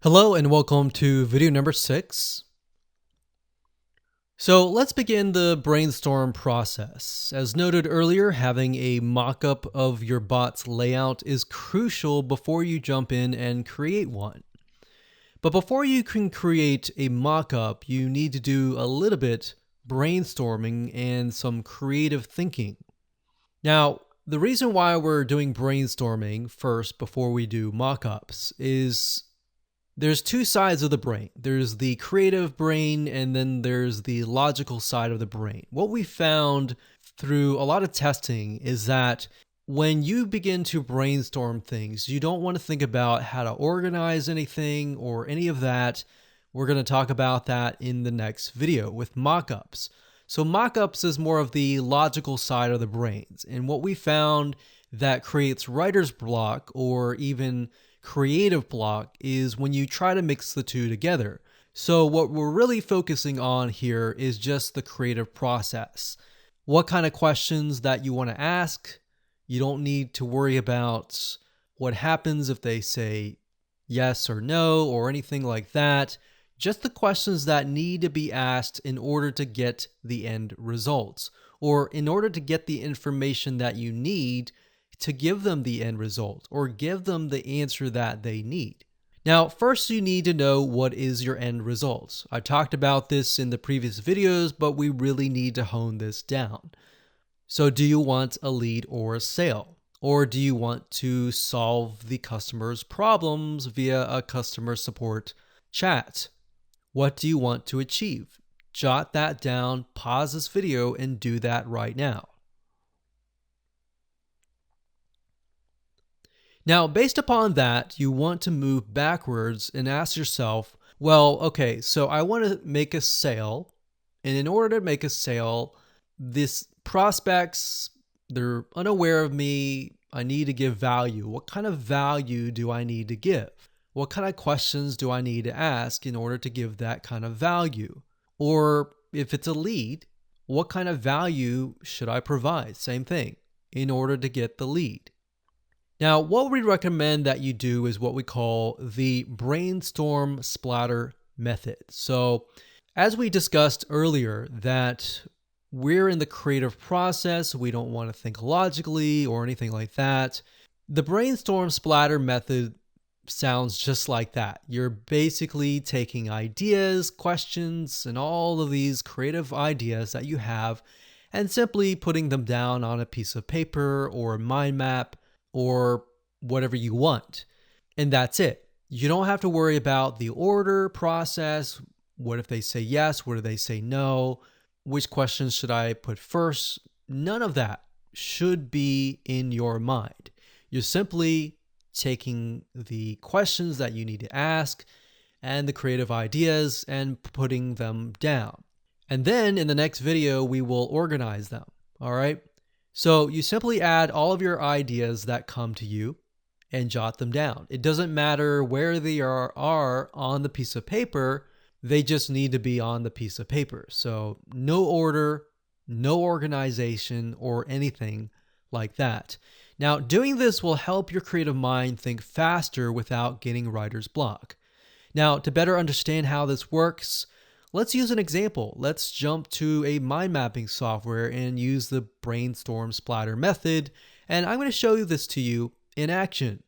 Hello and welcome to video number 6. So let's begin the brainstorm process. As noted earlier, having a mock-up of your bot's layout is crucial before you jump in and create one. But before you can create a mock-up, you need to do a little bit brainstorming and some creative thinking. Now, the reason why we're doing brainstorming first before we do mock-ups is there's two sides of the brain. There's the creative brain and then there's the logical side of the brain. What we found through a lot of testing is that when you begin to brainstorm things, you don't want to think about how to organize anything or any of that. We're going to talk about that in the next video with mock-ups. So mock-ups is more of the logical side of the brains. And what we found that creates writer's block or even creative block is when you try to mix the two together. So what we're really focusing on here is just the creative process. What kind of questions that you want to ask. You don't need to worry about what happens if they say yes or no or anything like that. Just the questions that need to be asked in order to get the end results or in order to get the information that you need to give them the end result or give them the answer that they need. Now, first you need to know what is your end result. I talked about this in the previous videos, but we really need to hone this down. So do you want a lead or a sale? Or do you want to solve the customer's problems via a customer support chat? What do you want to achieve? Jot that down, pause this video, and do that right now. Now, based upon that, you want to move backwards and ask yourself, well, okay, so I want to make a sale. And in order to make a sale, this prospects, they're unaware of me. I need to give value. What kind of value do I need to give? What kind of questions do I need to ask in order to give that kind of value? Or if it's a lead, what kind of value should I provide? Same thing, in order to get the lead. Now, what we recommend that you do is what we call the brainstorm splatter method. So, as we discussed earlier, that we're in the creative process, we don't want to think logically or anything like that. The brainstorm splatter method sounds just like that. You're basically taking ideas, questions, and all of these creative ideas that you have and simply putting them down on a piece of paper or a mind map or whatever you want. And that's it. You don't have to worry about the order process. What if they say yes? What if they say no? Which questions should I put first? None of that should be in your mind. You're simply taking the questions that you need to ask and the creative ideas and putting them down. And then in the next video, we will organize them. All right. So you simply add all of your ideas that come to you and jot them down. It doesn't matter where they are on the piece of paper. They just need to be on the piece of paper. So no order, no organization, or anything like that. Now, doing this will help your creative mind think faster without getting writer's block. Now, to better understand how this works, let's use an example. Let's jump to a mind mapping software and use the brainstorm splatter method. And I'm going to show you this to you in action.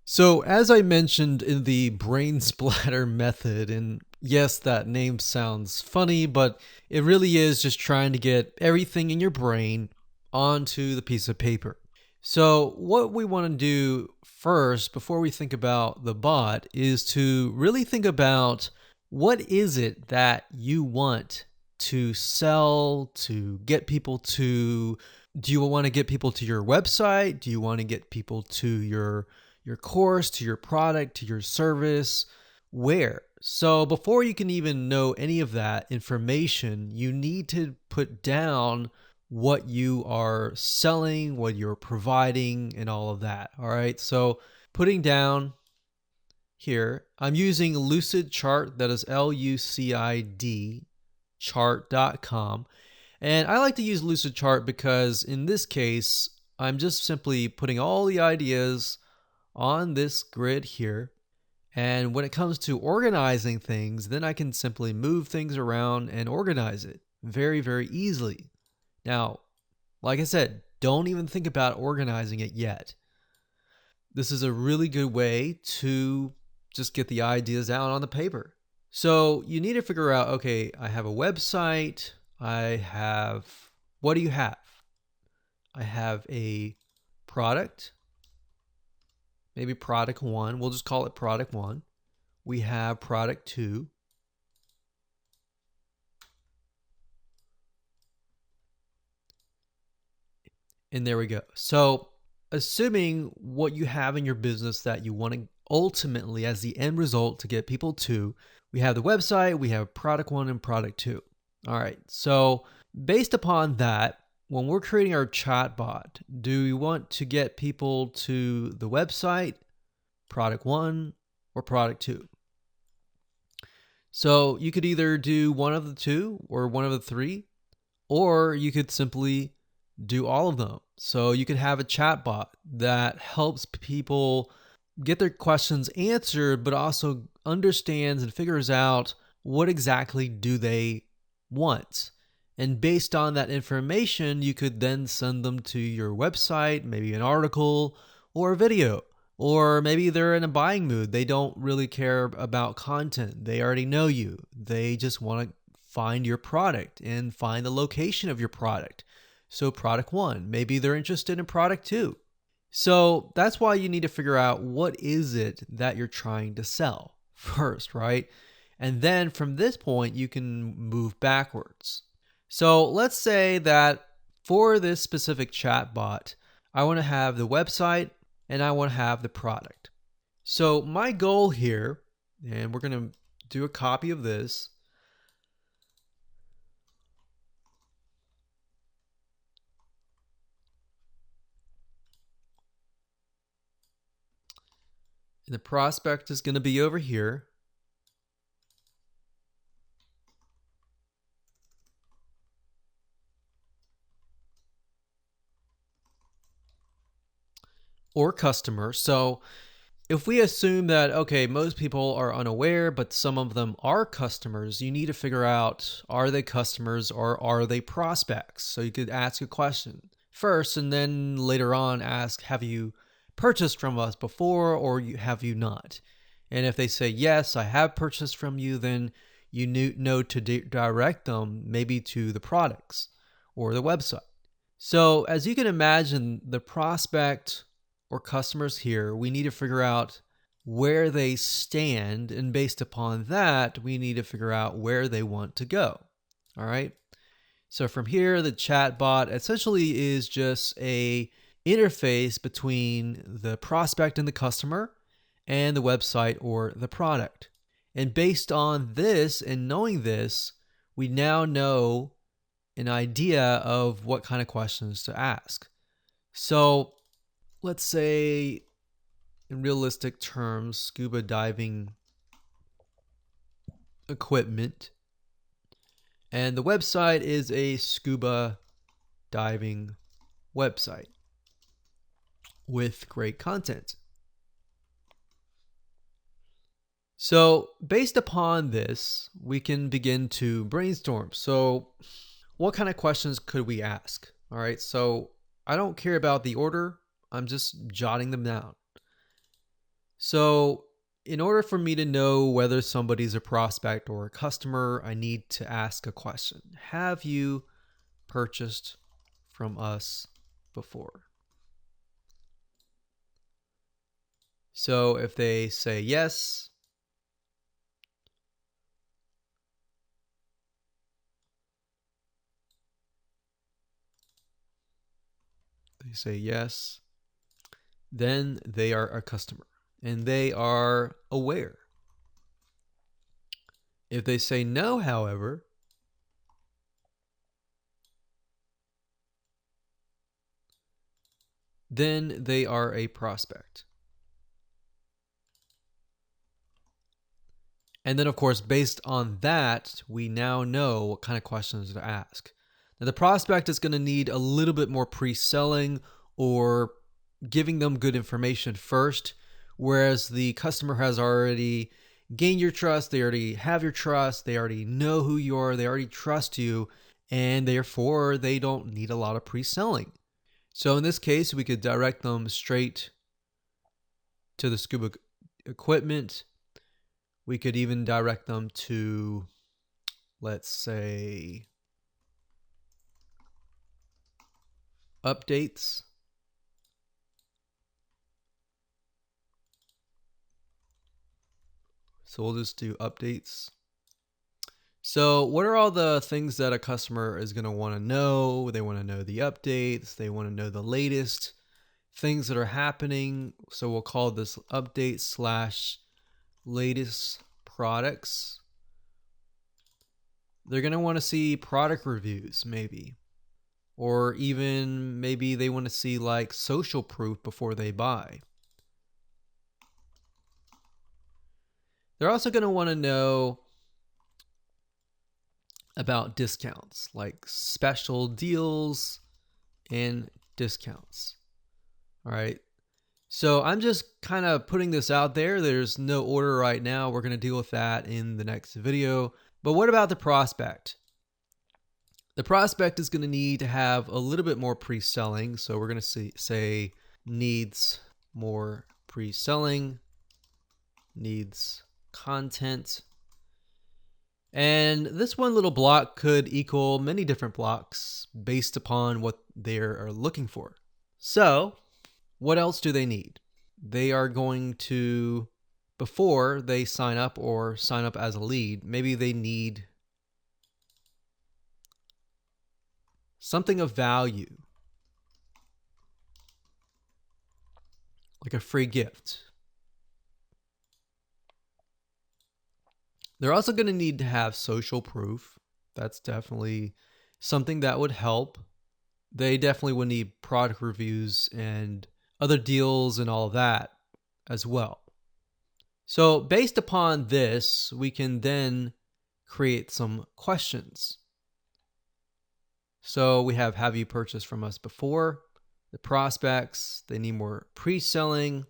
So as I mentioned in the brain splatter method, and yes, that name sounds funny, but it really is just trying to get everything in your brain onto the piece of paper. So what we want to do first, before we think about the bot, is to really think about what is it that you want to sell, to get people to. Do you want to get people to your website? Do you want to get people to your course, to your product, to your service? Where? So before you can even know any of that information, you need to put down what you are selling, what you're providing, and all of that. All right. So putting down here, I'm using Lucid Chart. That is LUCID chart.com. And I like to use Lucid Chart because in this case, I'm just simply putting all the ideas on this grid here. And when it comes to organizing things, then I can simply move things around and organize it very, very easily. Now, like I said, don't even think about organizing it yet. This is a really good way to just get the ideas out on the paper. So you need to figure out, okay, I have a website. What do you have? I have a product, maybe product 1. We'll just call it product 1. We have product 2. And there we go. So assuming what you have in your business that you want to ultimately, as the end result, to get people to, we have the website, we have product 1 and product 2. All right. So based upon that, when we're creating our chatbot, do we want to get people to the website, product 1, or product 2? So you could either do one of the 2 or one of the 3, or you could simply do all of them. So you could have a chatbot that helps people get their questions answered, but also understands and figures out what exactly do they want. And based on that information, you could then send them to your website, maybe an article or a video. Or maybe they're in a buying mood. They don't really care about content. They already know you. They just want to find your product and find the location of your product. So product 1, maybe they're interested in product 2. So that's why you need to figure out what is it that you're trying to sell first, right? And then from this point, you can move backwards. So let's say that for this specific chatbot, I want to have the website and I want to have the product. So my goal here, and we're going to do a copy of this. And the prospect is going to be over here. Or customer. So if we assume that, okay, most people are unaware, but some of them are customers, you need to figure out, are they customers or are they prospects? So you could ask a question first and then later on ask, have you purchased from us before or have you not? And if they say, yes, I have purchased from you, then you know to direct them maybe to the products or the website. So as you can imagine, the prospect or customers here, we need to figure out where they stand, and based upon that, we need to figure out where they want to go. All right. So from here, the chatbot essentially is just a interface between the prospect and the customer and the website or the product. And based on this and knowing this, we now know an idea of what kind of questions to ask. So let's say, in realistic terms, scuba diving equipment. And the website is a scuba diving website with great content. So based upon this, we can begin to brainstorm. So what kind of questions could we ask? All right, so I don't care about the order. I'm just jotting them down. So in order for me to know whether somebody's a prospect or a customer, I need to ask a question. Have you purchased from us before? So if they say yes, then they are a customer and they are aware. If they say no, however, then they are a prospect. And then, of course, based on that, we now know what kind of questions to ask. Now, the prospect is going to need a little bit more pre-selling or giving them good information first. whereas the customer has already gained your trust, they already have your trust, they already know who you are, they already trust you, and therefore they don't need a lot of pre-selling. So in this case, we could direct them straight to the scuba equipment. We could even direct them to, let's say, updates. So we'll just do updates. So what are all the things that a customer is going to want to know? They want to know the updates. They want to know the latest things that are happening. So we'll call this update / latest products. They're going to want to see product reviews maybe, or even maybe they want to see like social proof before they buy. They're also going to want to know about discounts, like special deals and discounts. All right. So I'm just kind of putting this out there. There's no order right now. We're going to deal with that in the next video. But what about the prospect? The prospect is going to need to have a little bit more pre-selling. So we're going to say needs more pre-selling, needs content. And this one little block could equal many different blocks based upon what they are looking for. So what else do they need? They are going to, before they sign up or sign up as a lead, maybe they need something of value, like a free gift. They're also going to need to have social proof. That's definitely something that would help. They definitely would need product reviews and other deals and all of that as well. So based upon this, we can then create some questions. So we have you purchased from us before? The prospects, they need more pre-selling.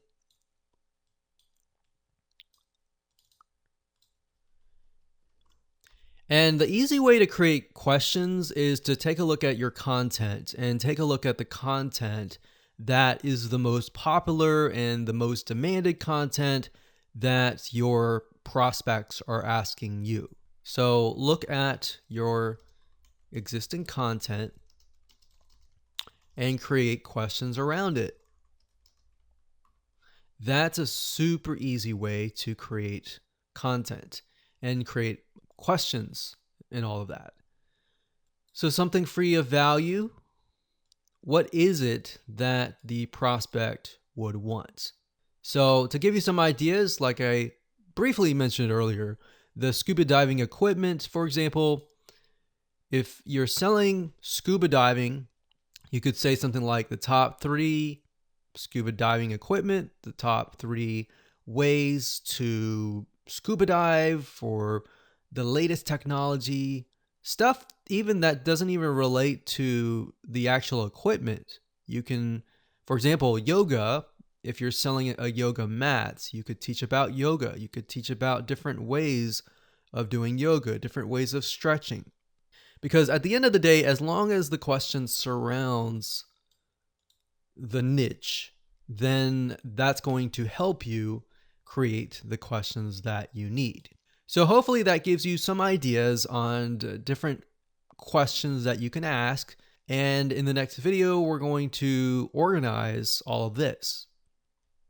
And the easy way to create questions is to take a look at your content and take a look at the content that is the most popular and the most demanded content that your prospects are asking you. So look at your existing content and create questions around it. That's a super easy way to create content and create questions and all of that. So something free of value. What is it that the prospect would want? So to give you some ideas, like I briefly mentioned earlier, the scuba diving equipment, for example, if you're selling scuba diving, you could say something like the top 3 scuba diving equipment, the top 3 ways to scuba dive for the latest technology, stuff even that doesn't even relate to the actual equipment. You can, for example, yoga, if you're selling a yoga mat, you could teach about yoga. You could teach about different ways of doing yoga, different ways of stretching. Because at the end of the day, as long as the question surrounds the niche, then that's going to help you create the questions that you need. So hopefully that gives you some ideas on different questions that you can ask. And in the next video, we're going to organize all of this.